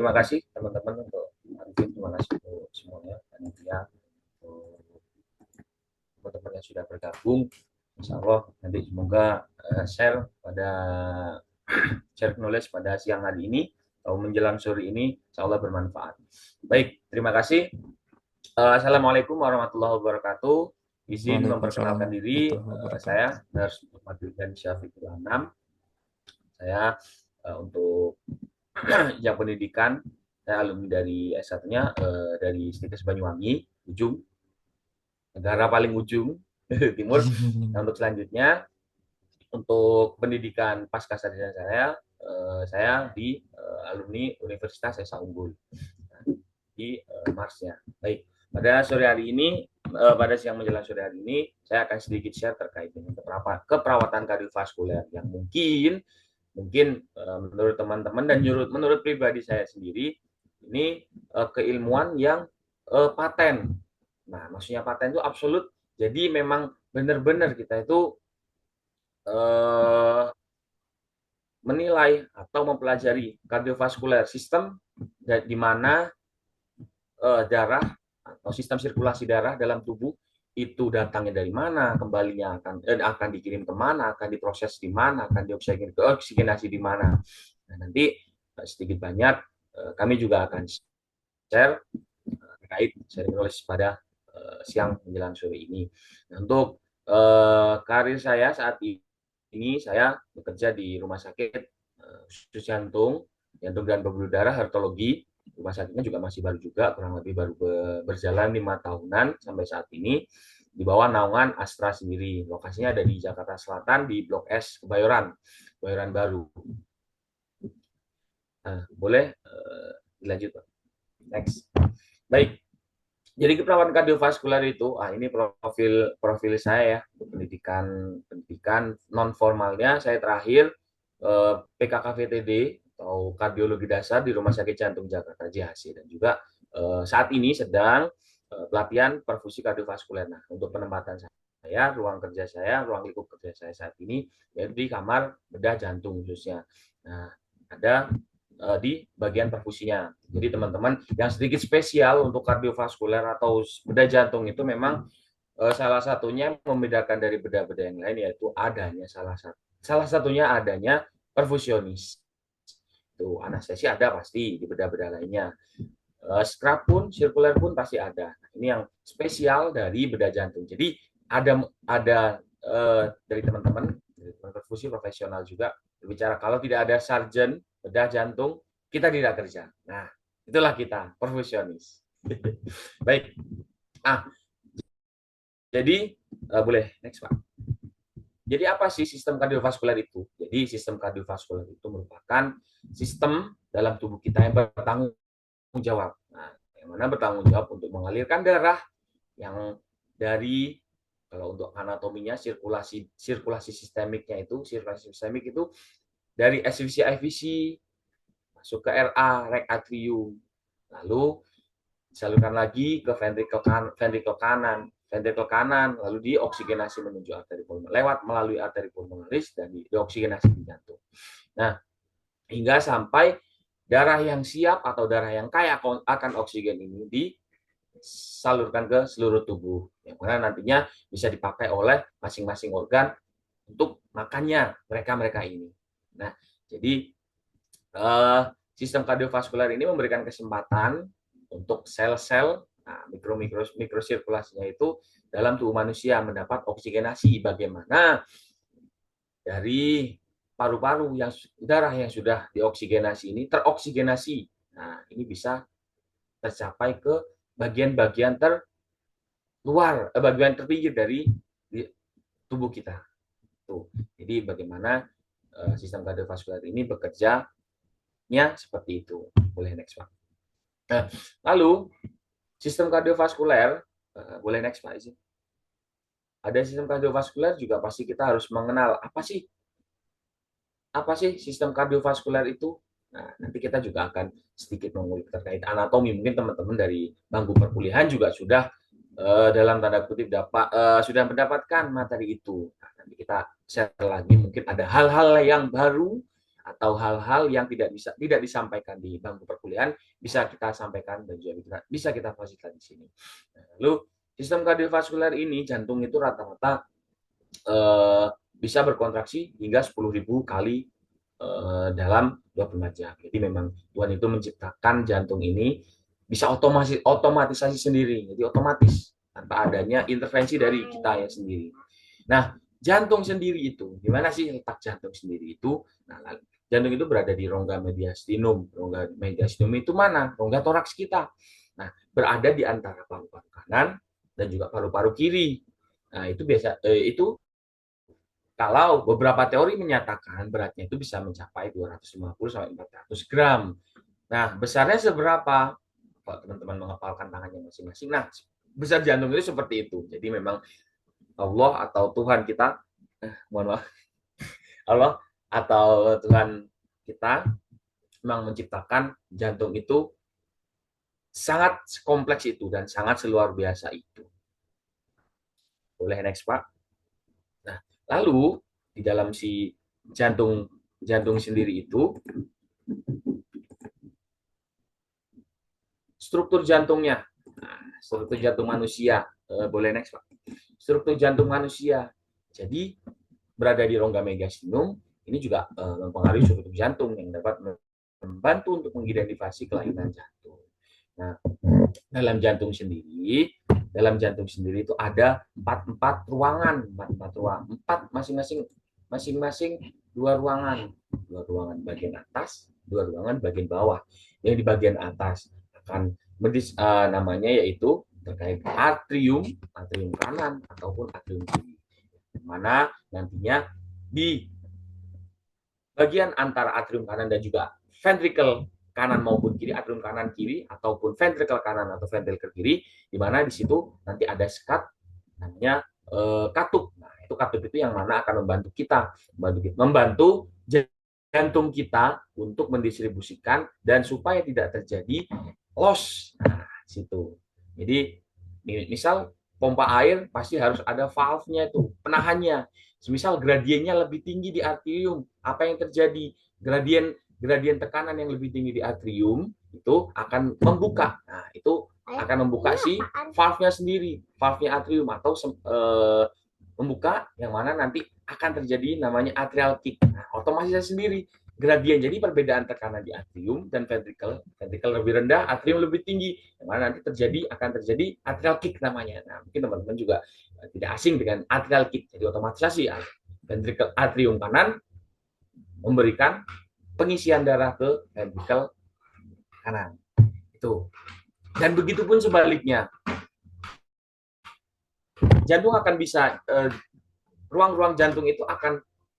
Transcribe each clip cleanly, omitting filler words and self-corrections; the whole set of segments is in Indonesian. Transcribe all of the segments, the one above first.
terima kasih teman-teman untuk terima kasih untuk semuanya panitia, teman-teman yang sudah bergabung. Insya Allah nanti semoga share knowledge pada siang hari ini atau menjelang sore ini, Insya Allah bermanfaat. Baik, terima kasih. Assalamualaikum warahmatullahi wabarakatuh. Izin Waalaikumsalam memperkenalkan diri, warahmatullahi wabarakatuh. saya Nars dan Syafiqul Anam. Saya untuk yang pendidikan, saya alumni dari S1-nya dari Stikes Banyuwangi, ujung, negara paling ujung, timur. Nah, untuk selanjutnya, untuk pendidikan pasca sarjana saya di alumni Universitas Esa Unggul di Marsnya. Baik, pada sore hari ini, pada siang menjelang sore hari ini, saya akan sedikit share terkait dengan keperawatan kardiovaskuler yang mungkin menurut teman-teman dan menurut pribadi saya sendiri ini keilmuan yang paten. Nah, maksudnya paten itu absolut. Jadi memang benar-benar kita itu eh, menilai atau mempelajari kardiovaskuler sistem di mana darah atau sistem sirkulasi darah dalam tubuh itu datangnya dari mana, kembalinya akan dikirim kemana, akan diproses di mana, akan dioksigenasi di mana. Nah, nanti sedikit banyak kami juga akan share terkait sharing knowledge pada siang menjelang sore ini. Nah, untuk karir saya saat ini saya bekerja di rumah sakit khusus jantung dan pembuluh darah hematologi. Rumah sakitnya juga masih baru juga, kurang lebih baru berjalan 5 tahunan sampai saat ini di bawah naungan Astra sendiri. Lokasinya ada di Jakarta Selatan di Blok S Kebayoran, Kebayoran Baru. Nah, boleh dilanjut, Pak. Next. Baik. Jadi keperawatan kardiovaskuler itu, ini profil saya ya, pendidikan non formalnya saya terakhir PKKVTD atau kardiologi dasar di Rumah Sakit Jantung Jakarta JHC, dan juga saat ini sedang pelatihan perfusi kardiovaskuler. Nah, untuk penempatan saya, ruang lingkup kerja saya saat ini yaitu di kamar bedah jantung khususnya. Nah, ada di bagian perfusinya. Jadi teman-teman yang sedikit spesial untuk kardiovaskuler atau bedah jantung itu memang salah satunya membedakan dari bedah-bedah yang lain yaitu adanya salah satunya adanya perfusionis. Itu anestesi ada pasti di bedah-bedah lainnya. Scrub pun, sirkuler pun pasti ada. Nah, ini yang spesial dari bedah jantung. Jadi ada dari teman-teman perfusi profesional juga berbicara kalau tidak ada sarjan bedah jantung kita tidak kerja. Nah, itulah kita perfusionis. Baik. Jadi boleh next, Pak. Jadi apa sih sistem kardiovaskuler itu? Jadi sistem kardiovaskuler itu merupakan sistem dalam tubuh kita yang bertanggung jawab. Nah, yang mana bertanggung jawab untuk mengalirkan darah yang dari, kalau untuk anatominya sirkulasi sistemik itu dari SVC IVC masuk ke RA rek atrium, lalu disalurkan lagi ke ventrikel kanan, lalu dioksigenasi menuju arteri pulmonaris, melalui arteri pulmonaris dan dioksigenasi di jantung. Nah, hingga sampai darah yang siap atau darah yang kaya akan oksigen ini disalurkan ke seluruh tubuh, yang mana nantinya bisa dipakai oleh masing-masing organ untuk makannya mereka ini. Nah, jadi sistem kardiovaskuler ini memberikan kesempatan untuk sel-sel mikrosirkulasinya itu dalam tubuh manusia mendapat oksigenasi, bagaimana dari paru-paru yang darah yang sudah dioksigenasi ini teroksigenasi. Nah, ini bisa tercapai ke bagian-bagian terluar, bagian terpinggir dari tubuh kita. Tuh. Jadi bagaimana sistem kardiovaskuler ini bekerjanya seperti itu. Boleh next, Pak. Nah, lalu sistem kardiovaskuler, boleh next, Pak. Ada sistem kardiovaskuler juga pasti kita harus mengenal apa sih sistem kardiovaskuler itu. Nah, nanti kita juga akan sedikit mengulik terkait anatomi. Mungkin teman-teman dari bangku perkuliahan juga sudah dalam tanda kutip sudah mendapatkan materi itu. Nah, nanti kita share lagi, mungkin ada hal-hal yang baru atau hal-hal yang tidak disampaikan di bangku perkuliahan bisa kita sampaikan dan juga bisa kita fasilitasi di sini. Lalu sistem kardiovaskuler ini jantung itu rata-rata bisa berkontraksi hingga 10.000 kali dalam 24 jam. Jadi memang Tuhan itu menciptakan jantung ini bisa otomatisasi sendiri. Jadi otomatis tanpa adanya intervensi dari kita ya sendiri. Nah, jantung sendiri itu, gimana sih letak jantung sendiri itu? Nah, jantung itu berada di rongga mediastinum. Rongga mediastinum itu mana? Rongga toraks kita. Nah, berada di antara paru-paru kanan dan juga paru-paru kiri. Nah, itu itu kalau beberapa teori menyatakan beratnya itu bisa mencapai 250 sampai 400 gram. Nah, besarnya seberapa? Kalau teman-teman menghafalkan tangannya masing-masing. Nah, besar jantung itu seperti itu. Jadi memang Allah atau Tuhan kita, mohon maaf, Allah atau Tuhan kita memang menciptakan jantung itu sangat kompleks itu dan sangat luar biasa itu. Boleh next, Pak? Nah, lalu di dalam si jantung sendiri itu struktur jantungnya. Nah, struktur jantung manusia. Boleh next, Pak? Struktur jantung manusia. Jadi berada di rongga mediastinum ini juga mempengaruhi struktur jantung yang dapat membantu untuk mengidentifikasi kelainan jantung. Nah, dalam jantung sendiri itu ada empat ruangan, empat masing-masing dua ruangan bagian atas, dua ruangan bagian bawah. Yang di bagian atas akan namanya yaitu terkait atrium kanan ataupun atrium kiri, mana nantinya di bagian antara atrium kanan dan juga ventricle kanan maupun kiri, atrium kanan kiri ataupun ventricle kanan atau ventricle kiri, di mana di situ nanti ada sekat namanya katup. Nah, itu katup itu yang mana akan membantu jantung kita untuk mendistribusikan dan supaya tidak terjadi loss. Nah, situ. Jadi misal pompa air pasti harus ada valve-nya itu, penahannya. Semisal gradiennya lebih tinggi di atrium, apa yang terjadi? Gradien tekanan yang lebih tinggi di atrium itu akan membuka. Nah, itu akan membuka si valve-nya sendiri, valve-nya atrium atau membuka yang mana nanti akan terjadi namanya atrial kick. Nah, otomatis sendiri gradien. Jadi perbedaan tekanan di atrium dan ventricle lebih rendah, atrium lebih tinggi. Yang mana nanti akan terjadi atrial kick namanya. Nah, mungkin teman-teman juga tidak asing dengan atrial kick. Jadi otomatisasi ventricle atrium kanan memberikan pengisian darah ke ventricle kanan. Itu. Dan begitu pun sebaliknya. Jantung akan bisa ruang-ruang jantung itu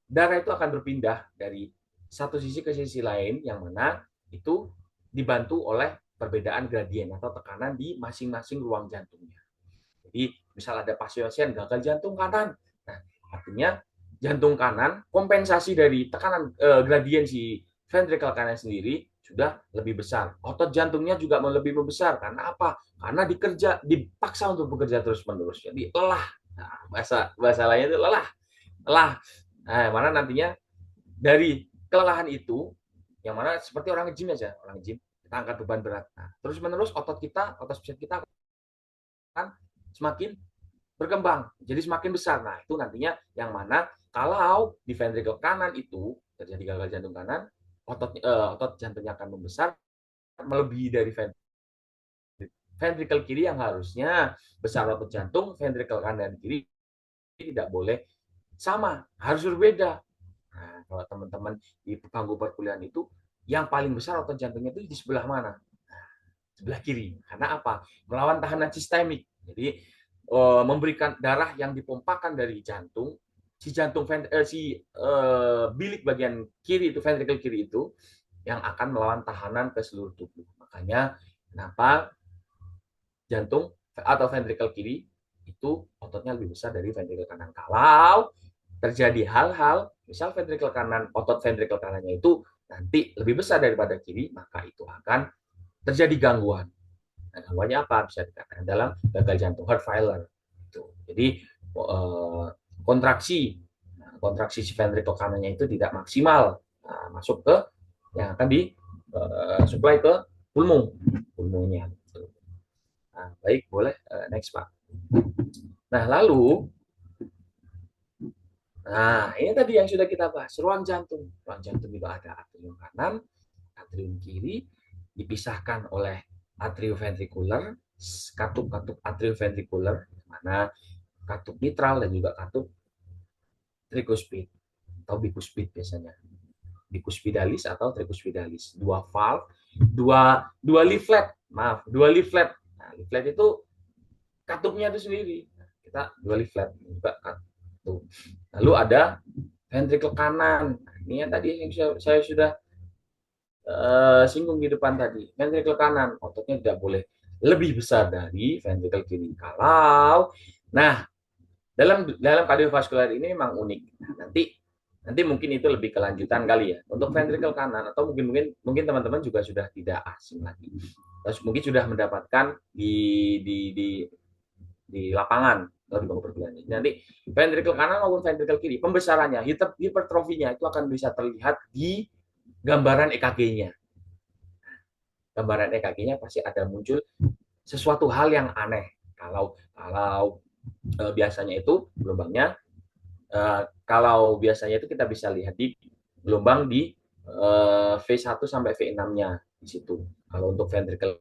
darah itu akan berpindah dari satu sisi ke sisi lain yang mana itu dibantu oleh perbedaan gradien atau tekanan di masing-masing ruang jantungnya. Jadi misal ada pasien gagal jantung kanan, nah artinya jantung kanan kompensasi dari tekanan gradien si ventricle kanan sendiri sudah lebih besar. Otot jantungnya juga lebih membesar karena apa? Karena dipaksa untuk bekerja terus-menerus. Jadi lelah. Nah, bahasa lainnya itu lelah. Nah, mana nantinya dari kelelahan itu yang mana seperti orang nge-gym aja, kita angkat beban berat. Nah, terus menerus otot spesial kita akan semakin berkembang, jadi semakin besar. Nah, itu nantinya yang mana kalau di ventricle kanan itu terjadi gagal jantung kanan, otot jantungnya akan membesar melebihi dari ventricle kiri yang harusnya besar otot jantung, ventricle kanan dan kiri tidak boleh sama, harus berbeda. Nah, kalau teman-teman di bangku perkuliahan itu, yang paling besar otot jantungnya itu di sebelah mana? Nah, sebelah kiri. Karena apa? Melawan tahanan sistemik. Jadi memberikan darah yang dipompakan dari jantung, bilik bagian kiri itu, ventricle kiri itu, yang akan melawan tahanan ke seluruh tubuh. Makanya kenapa jantung atau ventricle kiri itu ototnya lebih besar dari ventricle kanan. Kalau terjadi hal-hal, misal otot ventricle kanannya itu nanti lebih besar daripada kiri, maka itu akan terjadi gangguan. Nah, gangguannya apa? Bisa dikatakan dalam gagal jantung, heart failure. Jadi kontraksi si ventricle kanannya itu tidak maksimal. Nah, masuk ke yang akan di supply ke pulmonya. Nah, baik, boleh next Pak. Nah, lalu ini tadi yang sudah kita bahas, ruang jantung. Ruang jantung itu ada atrium kanan, atrium kiri, dipisahkan oleh atrioventrikular, katup-katup atrioventrikular, mana katup mitral dan juga katup trikuspid atau bikuspid biasanya. Bikuspidalis atau trikuspidalis. Dua valve, dua leaflet, maaf, dua leaflet. Nah, leaflet itu katupnya itu sendiri. Kita dua leaflet juga katup. Lalu ada ventricle kanan. Ini yang tadi yang saya sudah singgung di depan tadi. Ventricle kanan, ototnya tidak boleh lebih besar dari ventricle kiri. Kalau, nah, dalam kardiovaskular ini memang unik. Nah, nanti mungkin itu lebih kelanjutan kali ya. Untuk ventricle kanan atau mungkin teman-teman juga sudah tidak asing lagi. Terus mungkin sudah mendapatkan di lapangan atau di bangku perkuliahan. Nanti ventricle kanan maupun ventricle kiri, pembesarannya, hipertrofinya itu akan bisa terlihat di gambaran EKG-nya. Gambaran EKG-nya pasti ada muncul sesuatu hal yang aneh. Kalau biasanya itu gelombangnya, kalau biasanya itu kita bisa lihat di gelombang di V1 sampai V6-nya di situ. Kalau untuk ventricle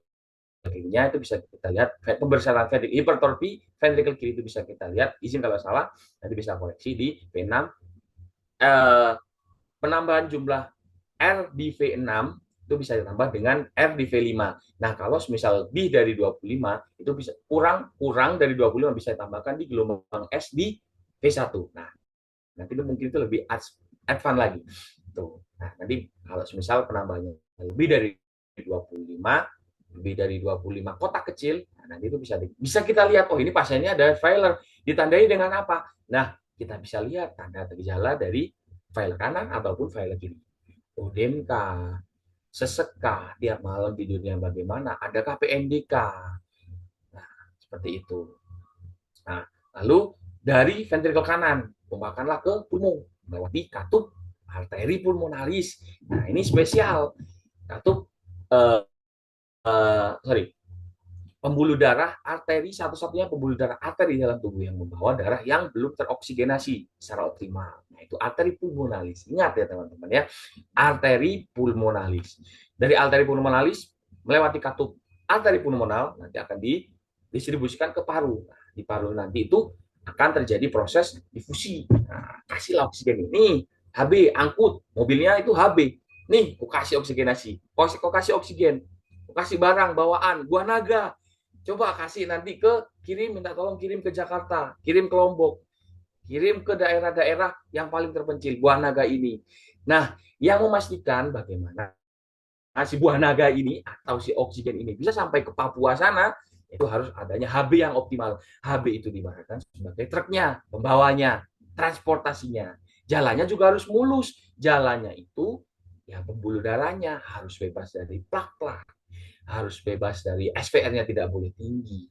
kirinya itu bisa kita lihat pembesaran hipertrofi ventricle kiri itu bisa kita lihat, izin kalau salah nanti bisa koreksi di V6. Penambahan jumlah R di V6 itu bisa ditambah dengan R di V5. Nah, kalau misal lebih dari 25 itu bisa kurang dari 25 bisa ditambahkan di gelombang S di V1. Nah, nanti itu mungkin itu lebih advance lagi. Tuh. Nah, nanti kalau misal penambahannya lebih dari 25, lebih dari 25 kotak kecil, nah nanti itu bisa kita lihat, oh ini pasiennya ada failer, ditandai dengan apa? Nah, kita bisa lihat tanda gejala dari failer kanan ataupun failer kiri. ODMK, sesek, tiap malam tidurnya bagaimana, adakah PNDK, nah seperti itu. Nah, lalu dari ventrikel kanan, tumpahkanlah ke pulmo, melewati katup arteri pulmonalis. Nah, ini spesial. Katup pembuluh darah arteri, satu-satunya pembuluh darah arteri dalam tubuh yang membawa darah yang belum teroksigenasi secara optimal. Nah, itu arteri pulmonalis. Ingat ya teman-teman ya, arteri pulmonalis. Dari arteri pulmonalis melewati katup arteri pulmonal nanti akan didistribusikan ke paru. Nah, di paru nanti itu akan terjadi proses difusi. Nah, kasihlah oksigen ini. HB, angkut. Mobilnya itu HB. Nih, kok kasih oksigenasi. Kok kasih oksigen. Kok kasih barang, bawaan. Buah naga. Coba kasih nanti minta tolong kirim ke Jakarta. Kirim ke Lombok. Kirim ke daerah-daerah yang paling terpencil. Buah naga ini. Nah, yang memastikan bagaimana si buah naga ini atau si oksigen ini bisa sampai ke Papua sana, itu harus adanya HB yang optimal. HB itu diibaratkan sebagai truknya, pembawanya, transportasinya. Jalannya juga harus mulus. Jalannya itu ya pembuluh darahnya harus bebas dari plak-plak, harus bebas dari SVR-nya tidak boleh tinggi.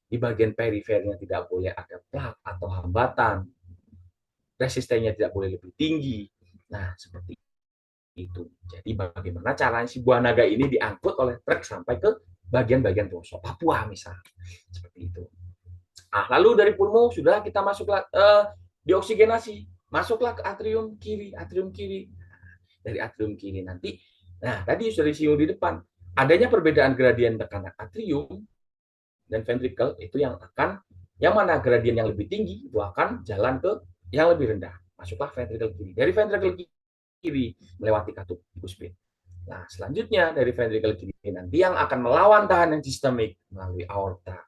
Di bagian perifernya tidak boleh ada plak atau hambatan. Resistennya tidak boleh lebih tinggi. Nah, seperti itu. Jadi bagaimana caranya si buah naga ini diangkut oleh truk sampai ke bagian-bagian pelosok Papua misalnya. Seperti itu. Lalu dari pulmo sudah kita masuklah dioksigenasi, masuklah ke atrium kiri, dari atrium kiri nanti. Nah, tadi sudah disinggung di depan, adanya perbedaan gradien tekanan atrium dan ventricle itu yang mana gradien yang lebih tinggi itu akan jalan ke yang lebih rendah. Masuklah ventricle kiri. Dari ventricle kiri melewati katup bikuspid. Nah, selanjutnya dari ventricle kiri nanti yang akan melawan tahanan sistemik melalui aorta.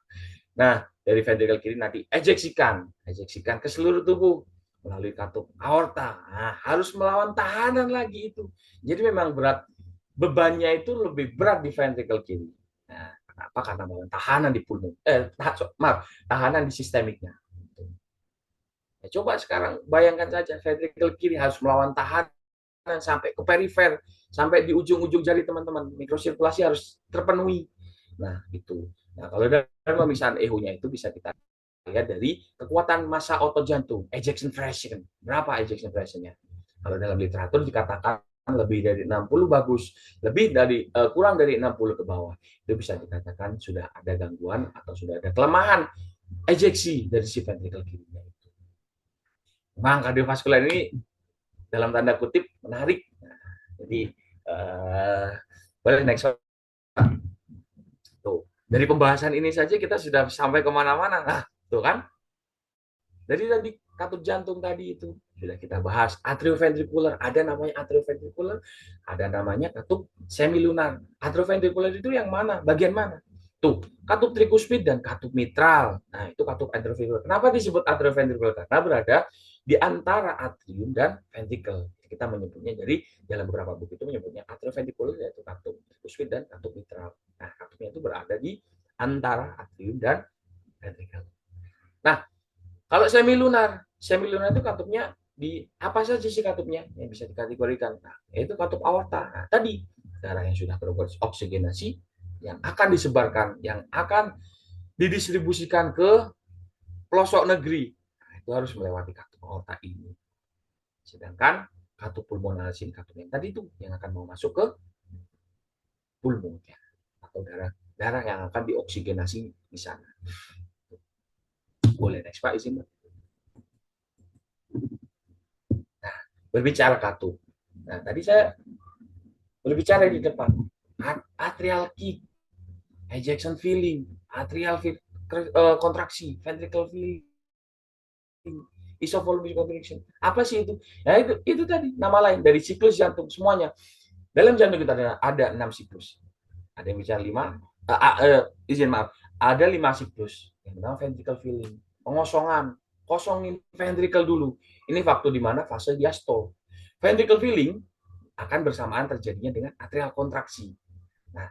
Nah, dari ventricle kiri nanti ejeksikan ke seluruh tubuh melalui katup aorta. Nah, harus melawan tahanan lagi itu. Jadi memang bebannya itu lebih berat di ventricle kiri. Nah, kenapa? Karena melawan tahanan di pulmo. Tahanan di sistemiknya. Ya, coba sekarang bayangkan saja ventricle kiri harus melawan tahanan sampai ke perifer, sampai di ujung-ujung jari teman-teman, mikrosirkulasi harus terpenuhi. Nah, itu. Nah, kalau dari pemisahan EHO-nya itu bisa kita lihat dari kekuatan massa otot jantung, ejection fraction. Berapa ejection fraction-nya? Kalau dalam literatur dikatakan lebih dari 60 bagus, lebih dari kurang dari 60 ke bawah, itu bisa dikatakan sudah ada gangguan atau sudah ada kelemahan ejeksi dari si ventrikel kirinya itu. Memang kardiovaskular ini dalam tanda kutip menarik. Nah, jadi boleh next. Tuh, dari pembahasan ini saja kita sudah sampai kemana-mana. Nah, tuh kan? Dari tadi katup jantung tadi itu sudah kita bahas. Atrioventricular, ada namanya atrioventricular, ada namanya katup semilunar. Atrioventricular itu yang mana? Bagian mana? Tuh, katup trikuspid dan katup mitral. Nah, itu katup atrioventricular. Kenapa disebut atrioventricular? Karena berada di antara atrium dan ventricle. Kita menyebutnya, jadi dalam beberapa buku itu menyebutnya atrioventricular, yaitu katup trikuspid dan katup mitral. Nah, katupnya itu berada di antara atrium dan ventricle. Nah, kalau semilunar itu katupnya di apa saja sih katupnya yang bisa dikategorikan? Nah, itu katup aorta. Nah, tadi darah yang sudah beroksigenasi yang akan disebarkan, yang akan didistribusikan ke pelosok negeri. Nah, itu harus melewati katup aorta ini. Sedangkan katup pulmonalis ini katup yang tadi itu yang akan mau masuk ke pulmonnya atau darah yang akan dioksigenasi di sana. Boleh next Pak izin. Berbicara katup. Nah, tadi saya berbicara di depan. Atrial kick, ejection feeling, atrial kontraksi, ventricle feeling, isovolumic contraction. Apa sih itu? Ya itu tadi nama lain dari siklus jantung semuanya. Dalam jantung kita ada 6 siklus. Ada yang bicara 5, izin maaf, ada 5 siklus. Yang pertama ventricle feeling, pengosongan, kosongin ventricle dulu. Ini waktu di mana fase diastol. Ventricle feeling akan bersamaan terjadinya dengan atrial kontraksi. Nah,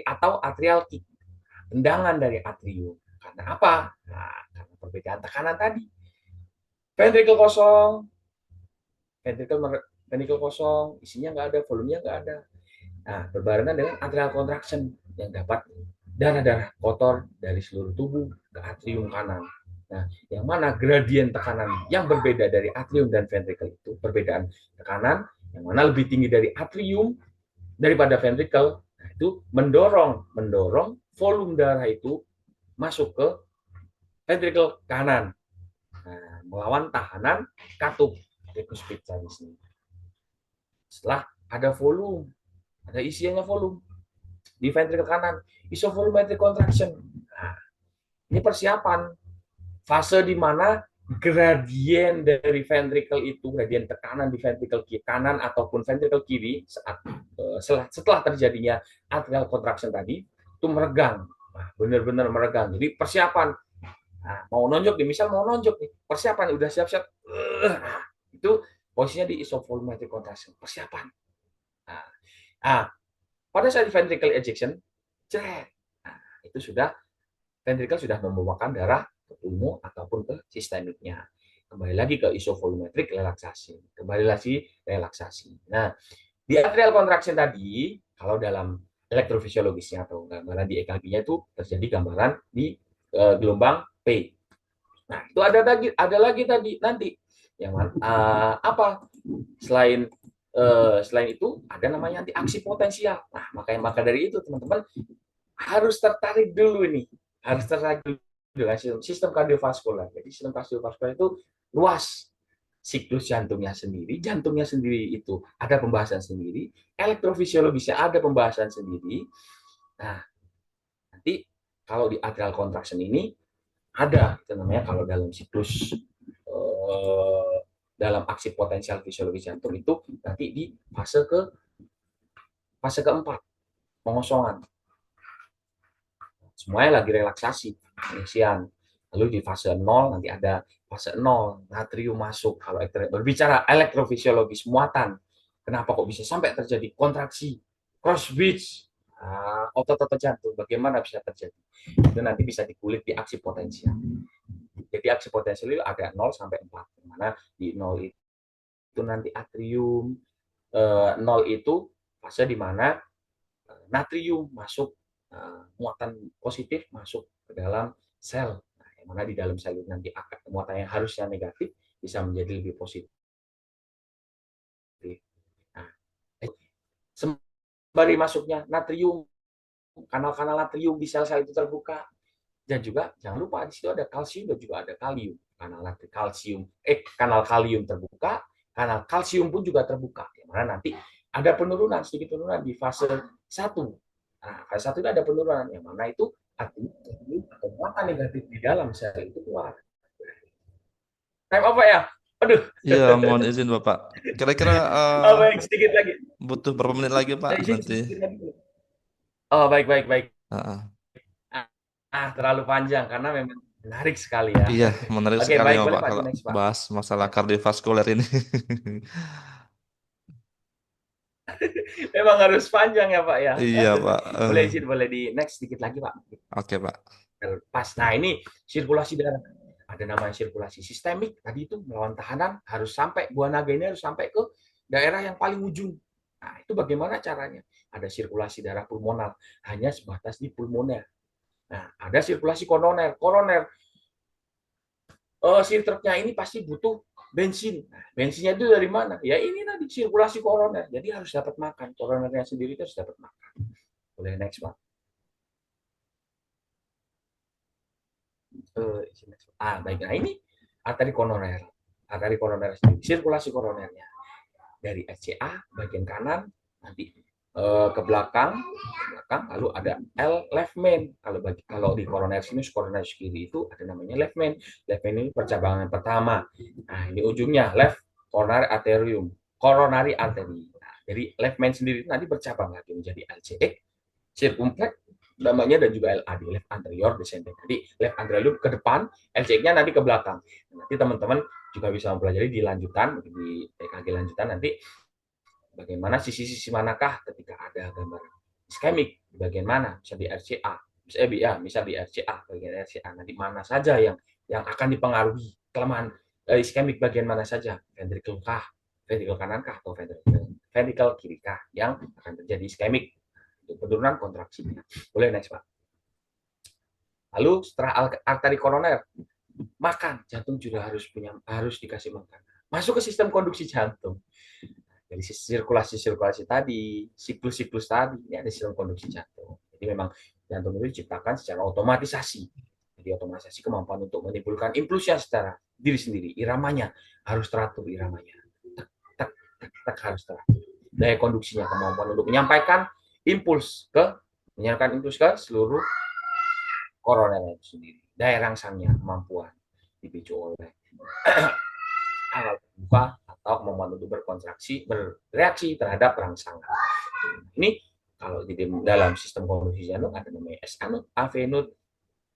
atau atrial kick, tendangan dari atrium. Karena apa? Nah, karena perbedaan tekanan tadi. Ventricle kosong, ventricle kosong, isinya nggak ada, volumenya nggak ada. Nah, berbarengan dengan atrial contraction yang dapat darah-darah kotor dari seluruh tubuh ke atrium kanan. Nah, yang mana gradien tekanan yang berbeda dari atrium dan ventricle itu, perbedaan tekanan yang mana lebih tinggi dari atrium daripada ventricle, nah itu mendorong volume darah itu masuk ke ventricle kanan. Nah, melawan tahanan katup tricuspid sinus. Setelah ada volume, ada isiannya volume di ventricle kanan, isovolumetric contraction. Nah, ini persiapan fase di mana gradien dari ventricle itu, gradien tekanan di ventricle kiri, kanan ataupun ventricle kiri setelah terjadinya atrial contraction tadi itu meregang. Nah, benar-benar meregang. Jadi persiapan. Nah, mau nonjok nih, misal mau nonjok nih, persiapan udah siap-siap. Itu posisinya di isovolumetric contraction, persiapan. Nah, pada saat ventricle ejection, nah, itu sudah ventricle sudah membawakan darah ke pulmo ataupun ke sistemiknya. Kembali lagi ke isovolumetric relaksasi. Kembali lagi relaksasi. Nah, di atrial contraction tadi, kalau dalam elektrofisiologisnya atau gambaran di EKG-nya itu terjadi gambaran di gelombang P. Nah, itu ada lagi tadi nanti yang apa? Selain itu ada namanya nanti aksi potensial. Nah, maka dari itu teman-teman harus tertarik dulu nih, harus tertarik dulu dengan sistem kardiovaskular. Jadi sistem kardiovaskular itu luas, siklus jantungnya sendiri itu ada pembahasan sendiri, elektrofisiologisnya ada pembahasan sendiri. Nah, nanti kalau di atrial contraction ini ada, itu namanya kalau dalam siklus dalam aksi potensial fisiologi jantung itu nanti di fase keempat, pengosongan. Semuanya lagi relaksasi, pengisian. Lalu di fase 0 nanti ada fase 0, natrium masuk. Kalau berbicara elektrofisiologis muatan, kenapa kok bisa sampai terjadi kontraksi, cross bridge, otot-otot jantung, bagaimana bisa terjadi? Itu nanti bisa dikulik di aksi potensial. Jadi aksi potensial itu ada 0 sampai 4. Dimana di 0 itu nanti atrium, 0 itu fase di mana natrium masuk, muatan positif masuk ke dalam sel. Nah, yang mana di dalam sel itu nanti muatan yang harusnya negatif bisa menjadi lebih positif. Nah, sembari masuknya natrium, kanal-kanal natrium di sel-sel itu terbuka. Dan juga jangan lupa di situ ada kalsium dan juga ada kalium. Kanal kalium terbuka, kanal kalsium pun juga terbuka. Yang mana nanti ada penurunan, sedikit penurunan di fase 1. Nah, fase 1 itu ada penurunan, yang mana itu artinya kekuatan negatif di dalam sel itu keluar. Time apa ya? Aduh. Iya, mohon izin Bapak. Kira-kira Oh, baik, sedikit lagi. butuh berapa menit lagi Pak Izin nanti? sedikit lagi. Oh, baik, baik, baik. Ah, Terlalu panjang karena memang menarik sekali ya. iya, menarik Oke, sekali baik, ya boleh Pak Pak, di kalau next Pak. bahas masalah Next. kardiovaskuler ini. Memang harus panjang ya Pak ya. Iya Pak. Boleh izin, boleh di next sedikit lagi Pak. Oke Pak. Pas. Nah, ini sirkulasi darah. Ada namanya sirkulasi sistemik. Tadi itu melawan tahanan harus sampai, buah naga ini harus sampai ke daerah yang paling ujung. Nah, itu bagaimana caranya? Ada sirkulasi darah pulmonal, hanya sebatas di pulmoner. Nah, ada sirkulasi koroner. Koroner, si truknya ini pasti butuh bensin. Nah, bensinnya itu dari mana? Ya ini tadi sirkulasi koroner. Jadi harus dapat makan. Koronernya sendiri itu harus dapat makan. Boleh next Pak. Baik. Nah, ini arteri koroner. Arteri koroner sendiri. Sirkulasi koronernya dari SCA bagian kanan nanti ke belakang, lalu ada L left main. Kalau di koroner sinus, koroner kiri itu ada namanya left main. Left main ini percabangan pertama. Nah, ini ujungnya left coronary arterium, coronary artery. Nah, jadi left main sendiri nanti bercabang lagi menjadi LCE, circumflex namanya, dan juga LAD, left anterior descending. Jadi left anterior ke depan, LCE-nya nanti ke belakang. Nanti teman-teman juga bisa mempelajari di lanjutan, di TKG lanjutan nanti bagaimana sisi-sisi manakah ketika ada gambar iskemik di bagian mana, bisa di RCA, bisa di RCA, bagian RCA nanti mana saja yang akan dipengaruhi kelemahan iskemik, bagian mana saja, ventricle kah, ventricle kanan kah, atau ventricle kiri kah yang akan terjadi iskemik untuk penurunan kontraksinya. Boleh next Pak. Lalu setelah arteri koroner, makan, jantung juga harus dikasih makan. Masuk ke sistem konduksi jantung. Dari sirkulasi tadi, siklus-siklus tadi, ini ada sistem konduksi jantung. Jadi memang jantung itu diciptakan secara otomatisasi. Jadi otomatisasi kemampuan untuk menimbulkan impulsnya secara diri sendiri. Iramanya harus teratur, iramanya. Tak, tak, tak, tak, harus teratur. Daya konduksinya, kemampuan untuk menyampaikan impuls ke seluruh koroner itu sendiri. Daya rangsangnya, kemampuan dipicu oleh alat terbuka atau kemampuan untuk bereaksi terhadap rangsangan. Ini kalau di dalam sistem konduksi jantung ada namanya S anode, AV node,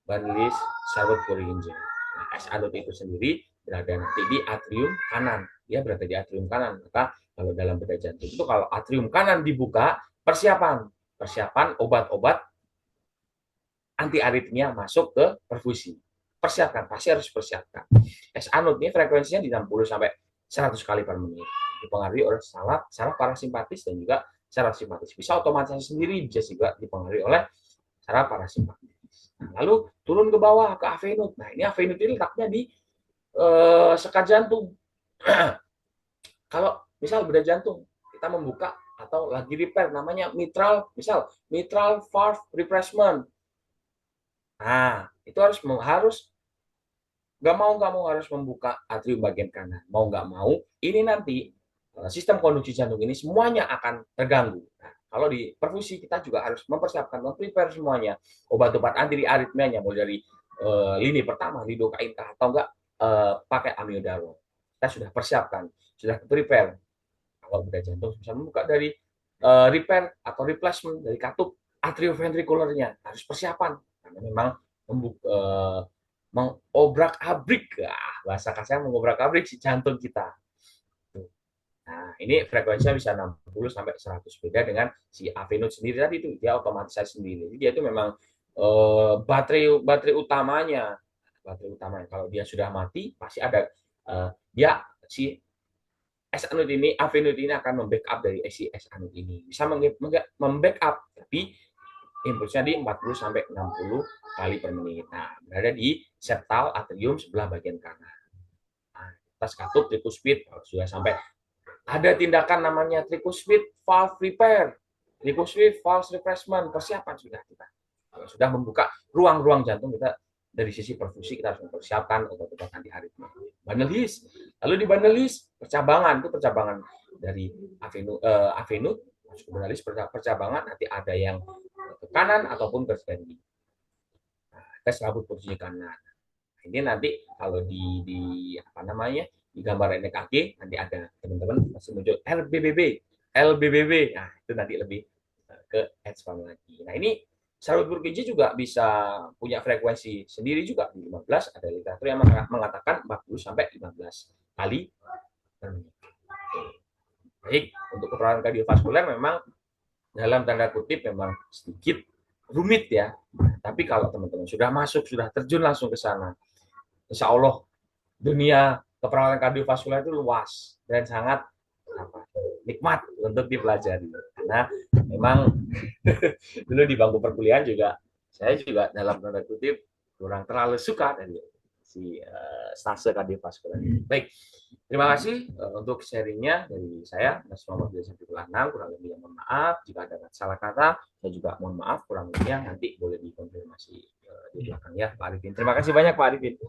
Bartholin's, Charlotte Purkinje. Nah, S anode itu sendiri berada nanti di atrium kanan. Dia berada di atrium kanan. Maka kalau dalam bedah jantung itu kalau atrium kanan dibuka, persiapan obat-obat anti aritmia masuk ke perfusi. Persiapkan, pasti harus persiapkan. S anode ini frekuensinya di 60 sampai 100 kali per menit. Dipengaruhi oleh saraf parasimpatis dan juga saraf simpatis. Bisa otomatis sendiri, bisa juga dipengaruhi oleh saraf parasimpatis. Nah, lalu turun ke bawah ke AV node. Nah, ini AV node ini letaknya di sekat jantung. Kalau misal bedah jantung, kita membuka atau lagi repair, namanya mitral valve replacement. Nah, itu harus nggak mau harus membuka atrium bagian kanan. Mau nggak mau, ini nanti sistem konduksi jantung ini semuanya akan terganggu. Nah, kalau di perfusi kita juga harus mempersiapkan, memprepare semuanya. Obat-obat anti aritmianya mulai dari lini pertama, lidocaine atau enggak pakai amiodarone. Kita sudah persiapkan, sudah prepare. Kalau bedah jantung bisa membuka dari repair atau replacement dari katup atrioventrikulernya, harus persiapan karena memang mengobrak-abrik, bahasa kasarnya mengobrak-abrik si jantung kita. Nah, ini frekuensinya bisa 60 sampai 100, beda dengan si Avenue sendiri tadi itu dia otomatisasi sendiri. Jadi dia itu memang baterai utamanya. Baterai utamanya kalau dia sudah mati pasti ada dia si S anode ini, Avenue ini akan membackup dari si S anode ini. Bisa membackup, tapi impulsnya di 40 sampai 60 kali per menit. Nah, berada di septal atrium sebelah bagian kanan. Nah, atas katup tricuspid sudah sampai ada tindakan namanya tricuspid valve repair. liposwift, false refreshment, persiapan sudah kita sudah membuka ruang-ruang jantung kita. Dari sisi perfusi kita harus mempersiapkan obat-obatan di hari ini. Bundle list. Lalu di bundle list percabangan itu percabangan dari avenut masuk ke bundle list percabangan, nanti ada yang ke kanan ataupun ke kiri. Nah, tes rambut posisi kanan. Ini nanti kalau di apa namanya di gambar NKG nanti ada teman-teman masih muncul LBBB. Nah itu nanti lebih ke advance lagi. Nah ini sahabat bergizi juga bisa punya frekuensi sendiri juga di 15, ada literatur yang mengatakan 40 sampai 15 kali per menit. Baik, untuk keperawatan kardiovaskuler memang dalam tanda kutip memang sedikit rumit ya. Tapi kalau teman-teman sudah masuk, sudah terjun langsung ke sana, insya Allah dunia keperawatan kardiovaskuler itu luas dan sangat nikmat untuk dipelajari. Karena memang dulu di bangku perkuliahan juga saya juga dalam tanda kutip kurang terlalu suka dari si stase kardiovaskuler. Baik, terima kasih untuk sharingnya dari saya, Mas Muhammad Biasa Lanang. Kurang lebih mohon maaf jika ada salah kata. Saya juga mohon maaf kurang lebihnya, nanti boleh dikonfirmasi di belakang ya Pak Arifin. Terima kasih banyak Pak Arifin.